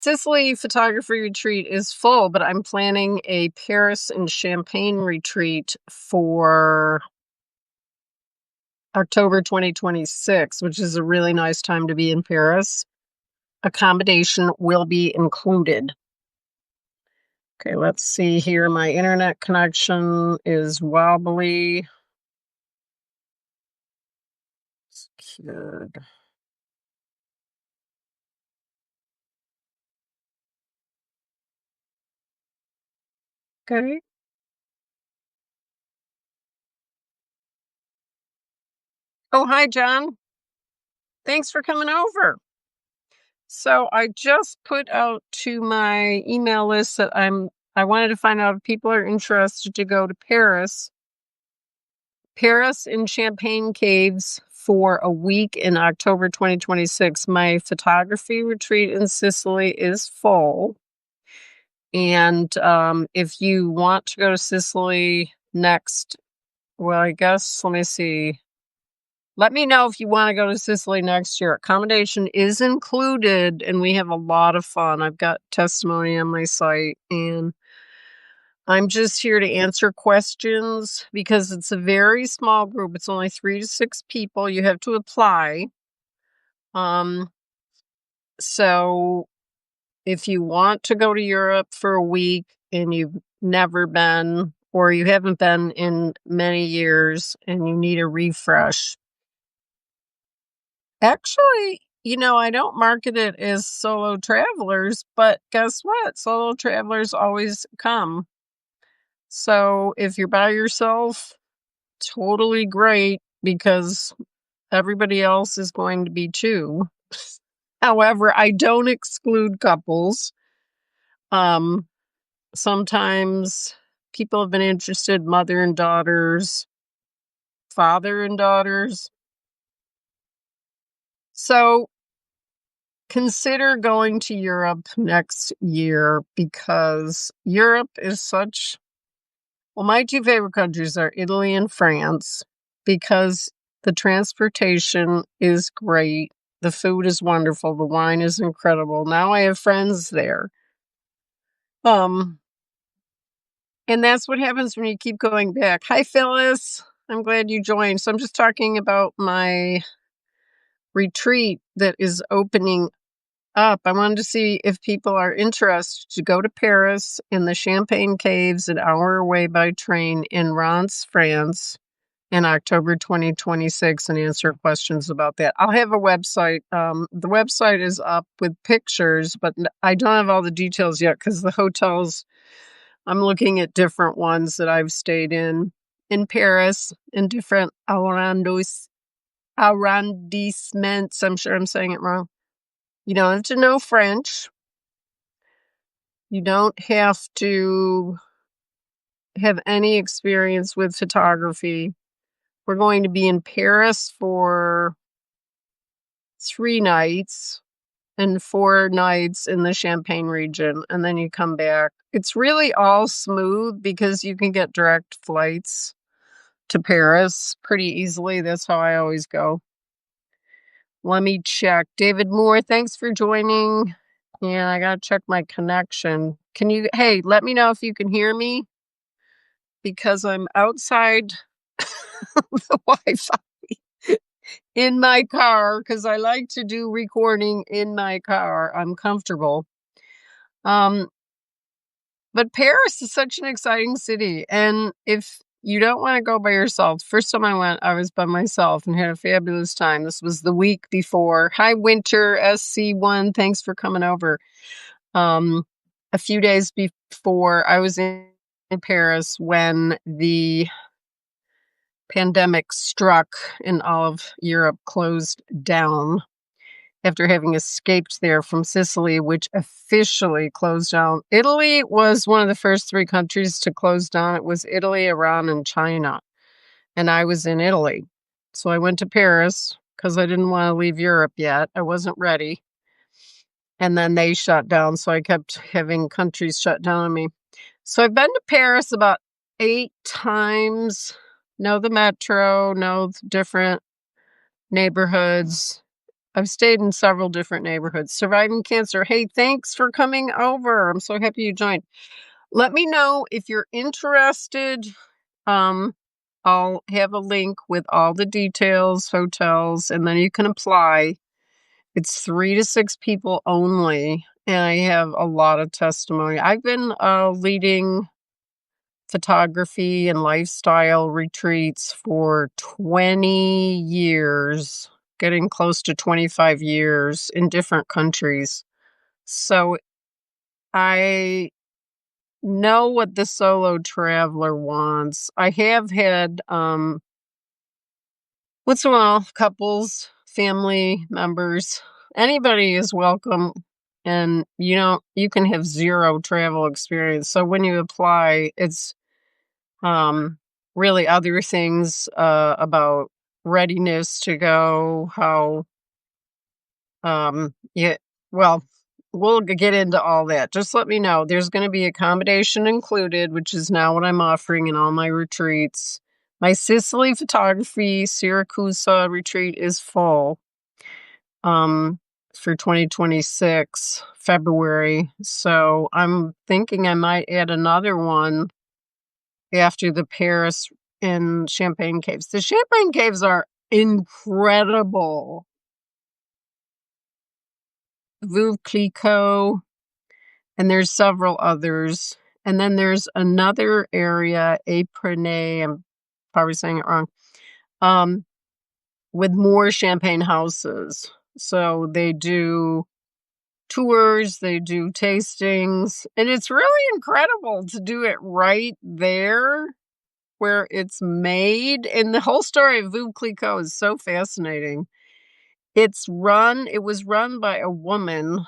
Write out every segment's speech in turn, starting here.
Sicily photography retreat is full, but I'm planning a Paris and Champagne retreat for October 2026, which is a really nice time to be in Paris. Accommodation will be included. Okay, let's see here. My internet connection is wobbly. Secured. Okay. Oh, hi, John. Thanks for coming over. So I just put out to my email list that I wanted to find out if people are interested to go to Paris in Champagne Caves for a week in October 2026. My photography retreat in Sicily is full. And if you want to go to Sicily next, well, I guess, let me see. Let me know if you want to go to Sicily next year. Accommodation is included, and we have a lot of fun. I've got testimony on my site, and I'm just here to answer questions because it's a very small group. It's only 3 to 6 people. You have to apply. So if you want to go to Europe for a week and you've never been, or you haven't been in many years and you need a refresh, actually, I don't market it as solo travelers, but guess what? Solo travelers always come. So if you're by yourself, totally great because everybody else is going to be too. However, I don't exclude couples. Sometimes people have been interested, mother and daughters, father and daughters. So consider going to Europe next year because Europe is my 2 favorite countries are Italy and France because the transportation is great. The food is wonderful. The wine is incredible. Now I have friends there. And that's what happens when you keep going back. Hi, Phyllis. I'm glad you joined. So I'm just talking about my retreat that is opening up. I wanted to see if people are interested to go to Paris in the Champagne Caves, an hour away by train in Reims, France, in October 2026, and answer questions about that. I'll have a website. The website is up with pictures, but I don't have all the details yet because the hotels, I'm looking at different ones that I've stayed in Paris, in different arrondissements. I'm sure I'm saying it wrong. You don't have to know French. You don't have to have any experience with photography. We're going to be in Paris for 3 nights and 4 nights in the Champagne region, and then you come back. It's really all smooth because you can get direct flights to Paris pretty easily. That's how I always go. Let me check. David Moore, thanks for joining. And I got to check my connection. Hey, let me know if you can hear me because I'm outside the Wi-Fi in my car because I like to do recording in my car. I'm comfortable. But Paris is such an exciting city. And if you don't want to go by yourself, first time I went, I was by myself and had a fabulous time. This was the week before. Hi, Winter SC1. Thanks for coming over. A few days before I was in Paris when the pandemic struck and all of Europe closed down after having escaped there from Sicily, which officially closed down. Italy was one of the first 3 countries to close down. It was Italy, Iran, and China. And I was in Italy. So I went to Paris because I didn't want to leave Europe yet. I wasn't ready. And then they shut down. So I kept having countries shut down on me. So I've been to Paris about 8 times. Know the metro, know the different neighborhoods. I've stayed in several different neighborhoods. Surviving Cancer. Hey, thanks for coming over. I'm so happy you joined. Let me know if you're interested. I'll have a link with all the details, hotels, and then you can apply. It's 3 to 6 people only, and I have a lot of testimony. I've been leading photography and lifestyle retreats for 20 years, getting close to 25 years in different countries. So I know what the solo traveler wants. I have had once in a while couples, family members, anybody is welcome, and you can have zero travel experience. So when you apply, it's really other things about readiness to go, how yeah, well, we'll get into all that. Just let me know. There's going to be accommodation included, which is now what I'm offering in all my retreats. My Sicily photography Siracusa retreat is full for 2026 February. So I'm thinking I might add another one after the Paris and Champagne Caves. The Champagne Caves are incredible. Veuve Clicquot, and there's several others. And then there's another area, Epernay, I'm probably saying it wrong, with more champagne houses. So they do tours, they do tastings, and it's really incredible to do it right there where it's made. And the whole story of Veuve Clicquot is so fascinating. It was run by a woman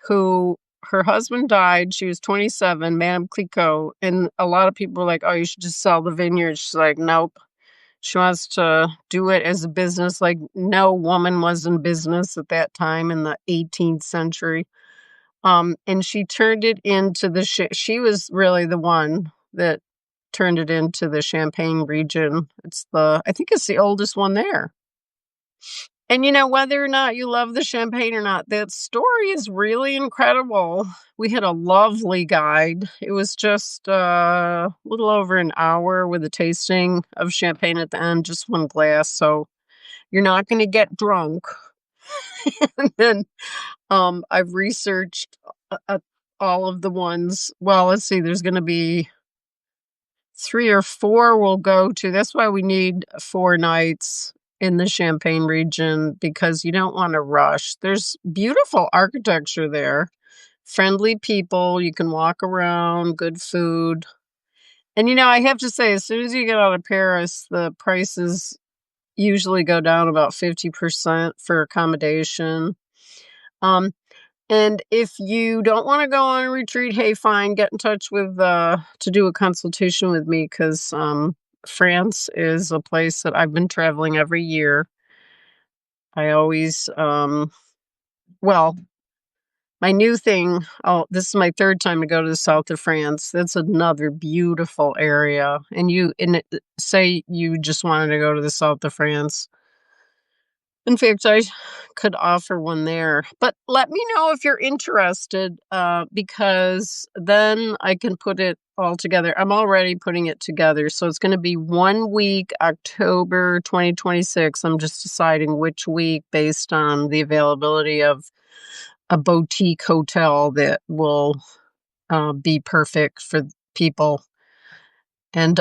who her husband died. She was 27, Madame Clicquot. And a lot of people were like, oh, you should just sell the vineyard. She's like, nope. She wants to do it as a business. Like no woman was in business at that time in the 18th century. And she turned it into she was really the one that turned it into the Champagne region. I think it's the oldest one there. And whether or not you love the champagne or not, that story is really incredible. We had a lovely guide. It was just a little over an hour with a tasting of champagne at the end, just one glass. So you're not going to get drunk. And then I've researched all of the ones. Well, let's see, there's going to be 3 or 4 we'll go to. That's why we need 4 nights in the Champagne region, because you don't want to rush. There's beautiful architecture there, friendly people. You can walk around, good food. And I have to say, as soon as you get out of Paris, the prices usually go down about 50% for accommodation. And if you don't want to go on a retreat, hey, fine, get in touch with to do a consultation with me, because France is a place that I've been traveling every year. I always, well, my new thing, this is my 3rd time to go to the south of France. That's another beautiful area. And say you just wanted to go to the south of France. In fact, I could offer one there. But let me know if you're interested, because then I can put it all together. I'm already putting it together. So it's going to be 1 week, October 2026. I'm just deciding which week based on the availability of a boutique hotel that will be perfect for people. And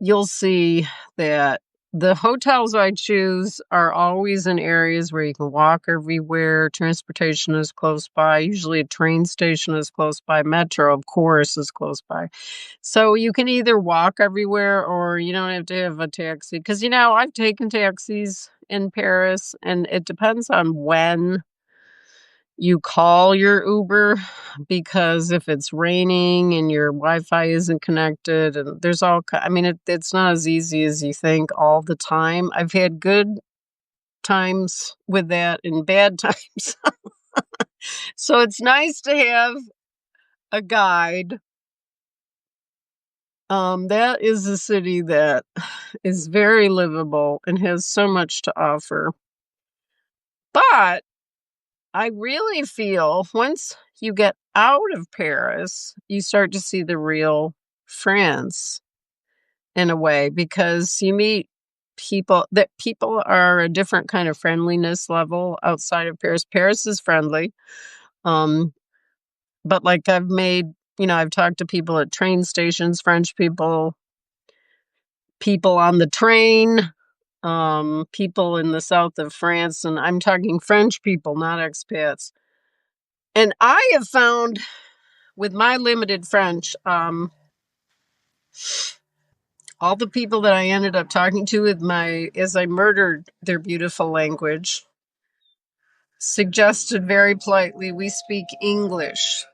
you'll see that the hotels I choose are always in areas where you can walk everywhere. Transportation is close by. Usually a train station is close by. Metro, of course, is close by. So you can either walk everywhere or you don't have to have a taxi. Because, I've taken taxis in Paris, and it depends on when you call your Uber, because if it's raining and your Wi-Fi isn't connected, and there's it's not as easy as you think all the time. I've had good times with that and bad times. So it's nice to have a guide That is a city that is very livable and has so much to offer. But I really feel once you get out of Paris, you start to see the real France in a way, because you meet people are a different kind of friendliness level outside of Paris. Paris is friendly. Um, but like I've talked to people at train stations, French people on the train, people in the south of France, and I'm talking French people, not expats. And I have found with my limited French, all the people that I ended up talking to as I murdered their beautiful language, suggested very politely we speak English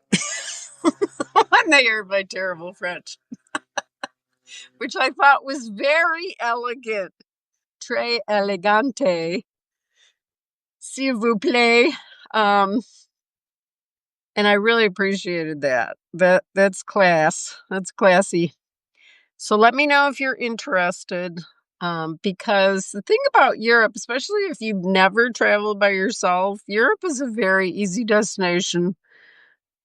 when they heard my terrible French, which I thought was very elegant. Très elegante, s'il vous plaît. And I really appreciated that. That's class. That's classy. So let me know if you're interested. Because the thing about Europe, especially if you've never traveled by yourself, Europe is a very easy destination.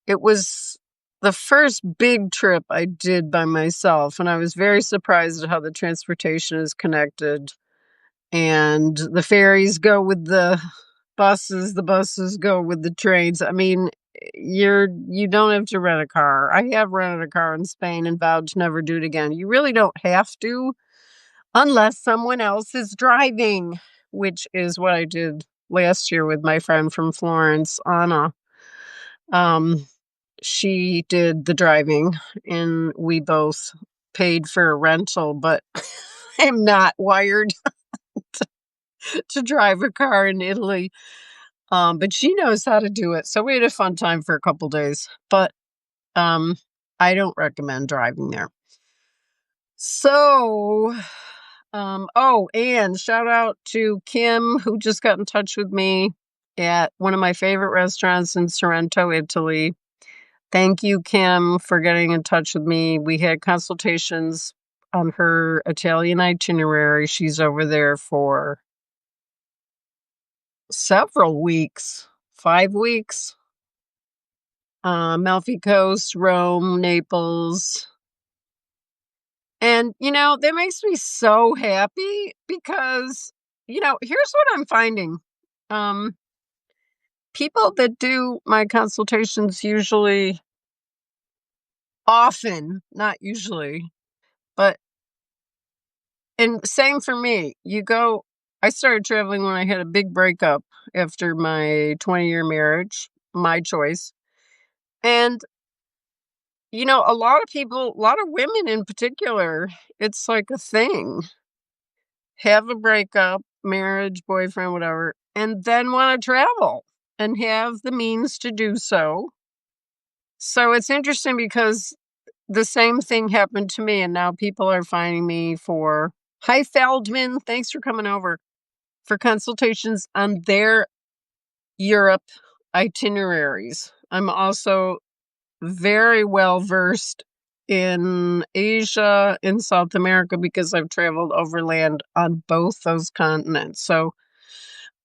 It was the first big trip I did by myself, and I was very surprised at how the transportation is connected. And the ferries go with the buses go with the trains. I mean, you don't have to rent a car. I have rented a car in Spain and vowed to never do it again. You really don't have to unless someone else is driving, which is what I did last year with my friend from Florence, Anna. She did the driving and we both paid for a rental, but I'm not wired to drive a car in Italy. But she knows how to do it. So we had a fun time for a couple days, but I don't recommend driving there. So, and shout out to Kim, who just got in touch with me at one of my favorite restaurants in Sorrento, Italy. Thank you, Kim, for getting in touch with me. We had consultations on her Italian itinerary. She's over there for several weeks, 5 weeks. Amalfi Coast, Rome, Naples. And, that makes me so happy because, here's what I'm finding. People that do my consultations usually, often, not usually, but, and same for me. I started traveling when I had a big breakup after my 20-year marriage, my choice. And a lot of women in particular, it's like a thing. Have a breakup, marriage, boyfriend, whatever, and then want to travel and have the means to do so. So it's interesting because the same thing happened to me, and now people are finding me for, hi Feldman, thanks for coming over, for consultations on their Europe itineraries. I'm also very well versed in Asia, in South America, because I've traveled overland on both those continents. So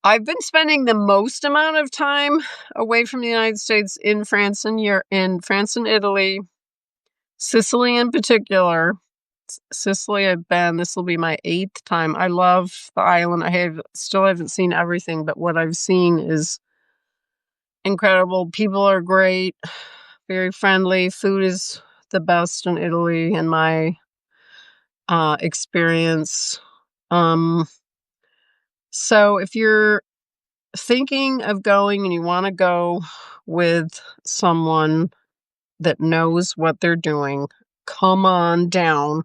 I've been spending the most amount of time away from the United States in France and Italy, Sicily in particular. Sicily I've been, this will be my 8th time. I love the island. Still haven't seen everything, but what I've seen is incredible. People are great, very friendly. Food is the best in Italy in my experience. So if you're thinking of going and you want to go with someone that knows what they're doing, come on down.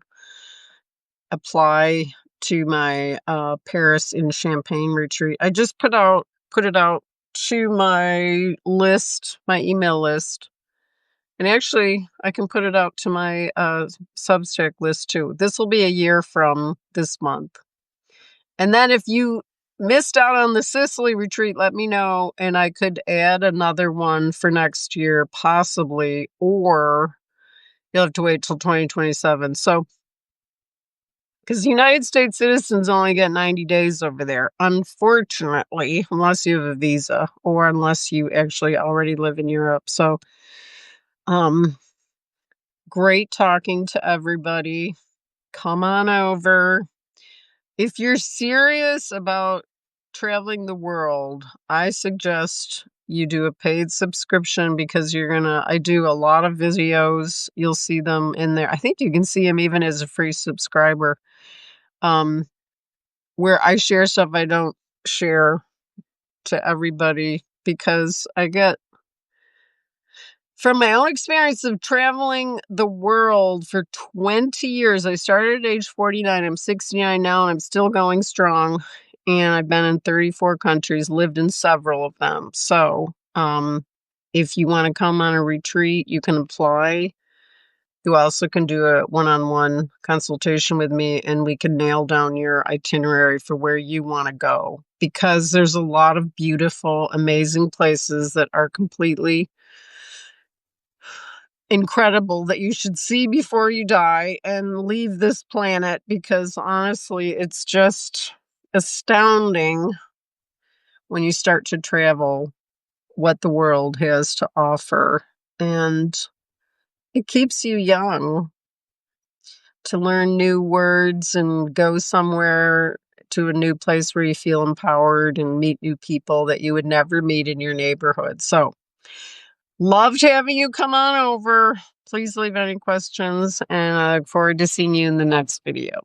Apply to my Paris in Champagne retreat. I just put it out to my list, my email list. And actually, I can put it out to my Substack list too. This will be a year from this month. And then if you missed out on the Sicily retreat, let me know. And I could add another one for next year, possibly. Or you'll have to wait till 2027. So, because United States citizens only get 90 days over there, unfortunately, unless you have a visa or unless you actually already live in Europe. So, um, great talking to everybody. Come on over. If you're serious about traveling the world, I suggest you do a paid subscription because I do a lot of videos. You'll see them in there. I think you can see them even as a free subscriber. Um, where I share stuff I don't share to everybody because I get from my own experience of traveling the world for 20 years. I started at age 49. I'm 69 now and I'm still going strong. And I've been in 34 countries, lived in several of them. So, if you want to come on a retreat, you can apply. You also can do a one-on-one consultation with me and we can nail down your itinerary for where you want to go because there's a lot of beautiful, amazing places that are completely incredible that you should see before you die and leave this planet because honestly, it's just astounding when you start to travel what the world has to offer. And it keeps you young to learn new words and go somewhere to a new place where you feel empowered and meet new people that you would never meet in your neighborhood. So, loved having you come on over. Please leave any questions, and I look forward to seeing you in the next video.